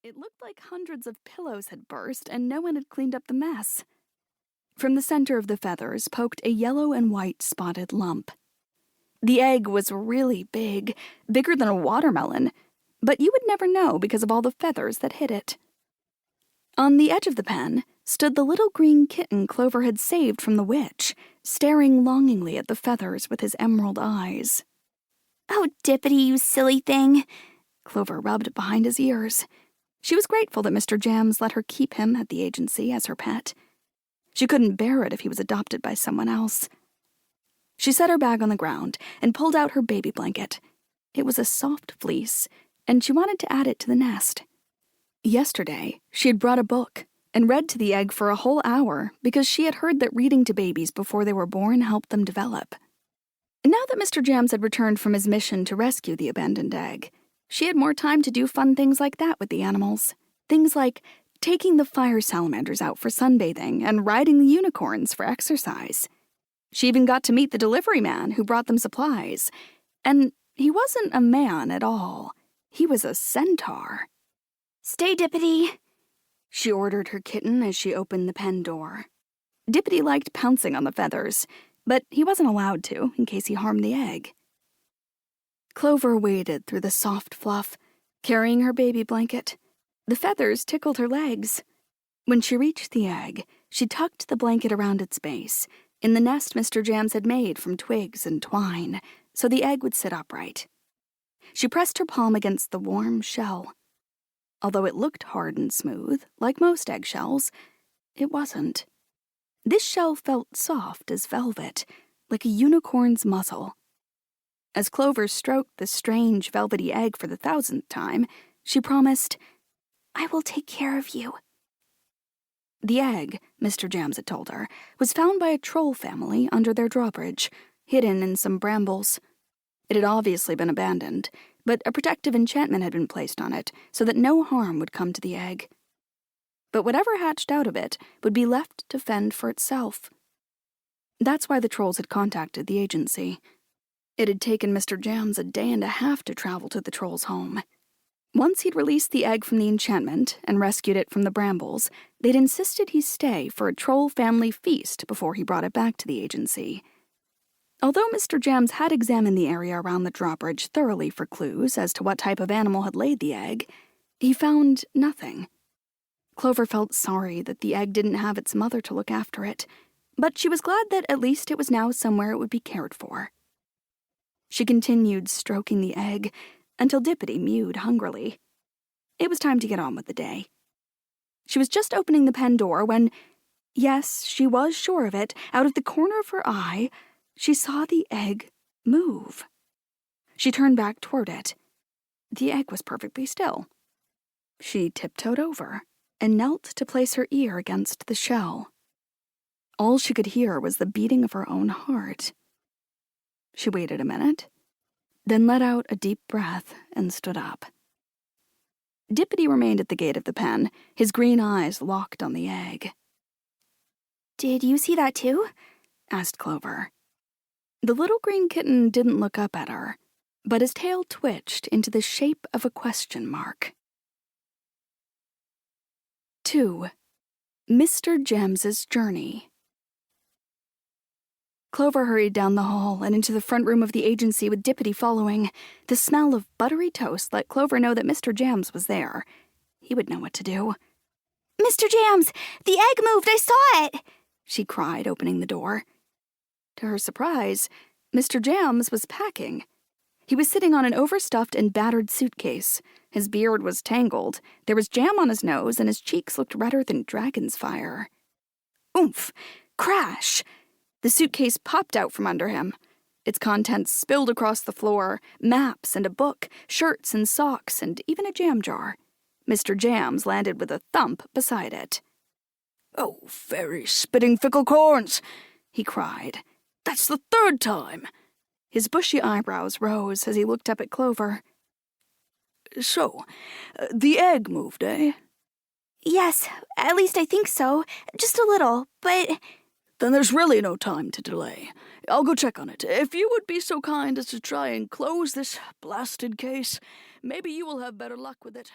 It looked like hundreds of pillows had burst and no one had cleaned up the mess. From the center of the feathers poked a yellow and white spotted lump. The egg was really big, bigger than a watermelon, but you would never know because of all the feathers that hid it. On the edge of the pen stood the little green kitten Clover had saved from the witch, staring longingly at the feathers with his emerald eyes. "Oh, Dippity, you silly thing," Clover rubbed behind his ears. She was grateful that Mr. Jams let her keep him at the agency as her pet. She couldn't bear it if he was adopted by someone else. She set her bag on the ground and pulled out her baby blanket. It was a soft fleece, and she wanted to add it to the nest. Yesterday, she had brought a book and read to the egg for a whole hour because she had heard that reading to babies before they were born helped them develop. Now that Mr. Jams had returned from his mission to rescue the abandoned egg, she had more time to do fun things like that with the animals. Things like taking the fire salamanders out for sunbathing and riding the unicorns for exercise. She even got to meet the delivery man who brought them supplies. And he wasn't a man at all. He was a centaur. "Stay, Dippity," she ordered her kitten as she opened the pen door. Dippity liked pouncing on the feathers, but he wasn't allowed to in case he harmed the egg. Clover waded through the soft fluff, carrying her baby blanket. The feathers tickled her legs. When she reached the egg, she tucked the blanket around its base, in the nest Mr. Jams had made from twigs and twine, so the egg would sit upright. She pressed her palm against the warm shell. Although it looked hard and smooth, like most eggshells, it wasn't. This shell felt soft as velvet, like a unicorn's muzzle. As Clover stroked the strange velvety egg for the 1,000th time, she promised, "I will take care of you." The egg, Mr. Jams had told her, was found by a troll family under their drawbridge, hidden in some brambles. It had obviously been abandoned, but a protective enchantment had been placed on it so that no harm would come to the egg. But whatever hatched out of it would be left to fend for itself. That's why the trolls had contacted the agency. It had taken Mr. Jams a day and a half to travel to the troll's home. Once he'd released the egg from the enchantment and rescued it from the brambles, they'd insisted he stay for a troll family feast before he brought it back to the agency. Although Mr. Jams had examined the area around the drawbridge thoroughly for clues as to what type of animal had laid the egg, he found nothing. Clover felt sorry that the egg didn't have its mother to look after it, but she was glad that at least it was now somewhere it would be cared for. She continued stroking the egg until Dippity mewed hungrily. It was time to get on with the day. She was just opening the pen door when, yes, she was sure of it, out of the corner of her eye, she saw the egg move. She turned back toward it. The egg was perfectly still. She tiptoed over and knelt to place her ear against the shell. All she could hear was the beating of her own heart. She waited a minute, then let out a deep breath and stood up. Dippity remained at the gate of the pen, his green eyes locked on the egg. "Did you see that too?" asked Clover. The little green kitten didn't look up at her, but his tail twitched into the shape of a question mark. 2. Mr. Jams's Journey. Clover hurried down the hall and into the front room of the agency with Dippity following. The smell of buttery toast let Clover know that Mr. Jams was there. He would know what to do. "Mr. Jams, the egg moved, I saw it!" she cried, opening the door. To her surprise, Mr. Jams was packing. He was sitting on an overstuffed and battered suitcase. His beard was tangled, there was jam on his nose, and his cheeks looked redder than dragon's fire. Oomph! Crash! The suitcase popped out from under him. Its contents spilled across the floor, maps and a book, shirts and socks, and even a jam jar. Mr. Jams landed with a thump beside it. "Oh, fairy spitting fickle corns!" he cried. "That's the 3rd time!" His bushy eyebrows rose as he looked up at Clover. "So, the egg moved, eh?" "Yes, at least I think so. Just a little, but—" "Then there's really no time to delay. I'll go check on it. If you would be so kind as to try and close this blasted case, maybe you will have better luck with it."